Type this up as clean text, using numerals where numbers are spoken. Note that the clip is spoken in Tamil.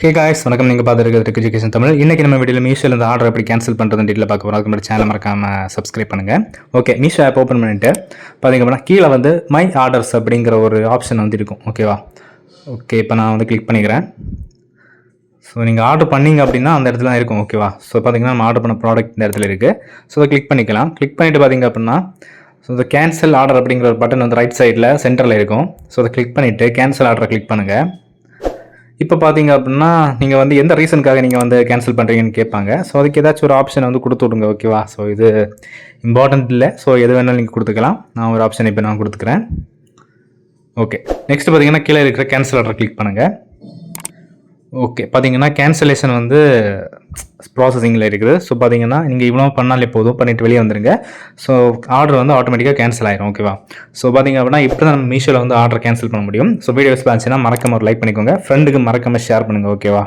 ஹே காய்ஸ், வணக்கம். நீங்கள் பார்த்துருக்கிறது டெக் எஜுகேஷன் தமிழ். இன்றைக்கி நம்ம வீடியோவில் மீஷோவில் இந்த ஆர்டர் எப்படி கேன்சல் பண்ணுறதுன்னு டீட்டெயில் பார்க்க போகிறோம். அதுக்கு முன்னாடி சேனல் மறக்காமல் சப்ஸ்கிரைப் பண்ணுங்கள். ஓகே, மீஷோ ஆப் ஓப்பன் பண்ணிவிட்டு பார்த்திங்க அப்படின்னா கீழே வந்து மை ஆர்டர்ஸ் அப்படிங்கிற ஒரு ஆப்ஷன் வந்து இருக்கும். ஓகேவா? ஓகே, இப்போ நான் வந்து கிளிக் பண்ணிக்கிறேன். ஸோ நீங்கள் ஆர்டர் பண்ணிங்க அப்படின்னா அந்த இடத்துல தான் இருக்கும். ஓகேவா? ஸோ பார்த்திங்கன்னா நம்ம ஆர்டர் பண்ண ப்ராடக்ட் இந்த இடத்துல இருக்குது. ஸோ அதை கிளிக் பண்ணிக்கலாம். கிளிக் பண்ணிவிட்டு பார்த்திங்க அப்படின்னா ஸோ இந்த கேன்சல் ஆர்டர் அப்படிங்கிற ஒரு பட்டன் வந்து ரைட் சைடில் சென்டரில் இருக்கும். ஸோ அதை கிளிக் பண்ணிவிட்டு கேன்சல் ஆர்டரை கிளிக் பண்ணுங்கள். இப்போ பார்த்தீங்க அப்படின்னா நீங்கள் வந்து எந்த ரீசனுக்காக நீங்கள் வந்து கேன்சல் பண்ணுறீங்கன்னு கேட்பாங்க. ஸோ அதுக்கு ஏதாச்சும் ஒரு ஆப்ஷன் வந்து கொடுத்து விடுங்க. ஓகேவா? ஸோ இது இம்பார்ட்டன்ட் இல்லை. ஸோ எது வேணாலும் நீங்கள் கொடுத்துக்கலாம். நான் ஒரு ஆப்ஷன் இப்போ நான் கொடுத்துக்கிறேன். ஓகே, நெக்ஸ்ட் பார்த்தீங்கன்னா கீழே இருக்கிற கேன்சல் ஆர்டர் கிளிக் பண்ணுங்கள். ஓகே, பார்த்தீங்கன்னா கேன்சலேஷன் வந்து ப்ராசஸிங்கில் இருக்குது. ஸோ பார்த்தீங்கன்னா நீங்கள் இவ்வளோ பண்ணாலே போதும், பண்ணிவிட்டு வெளியே வந்துடுங்க. ஸோ ஆர்டர் வந்து ஆட்டோமேட்டிக்காக கேன்சல் ஆயிரும். ஓகேவா? ஸோ பார்த்தீங்க அப்படின்னா இப்போ தான் நம்ம மீஷோவில் வந்து ஆர்டர் கேன்சல் பண்ண முடியும். ஸோ வீடியோஸ் பார்த்துச்சுன்னா மறக்காம ஒரு லைக் பண்ணிக்கோங்க. ஃப்ரெண்டுக்கு மறக்காம ஷேர் பண்ணுங்கள். ஓகேவா?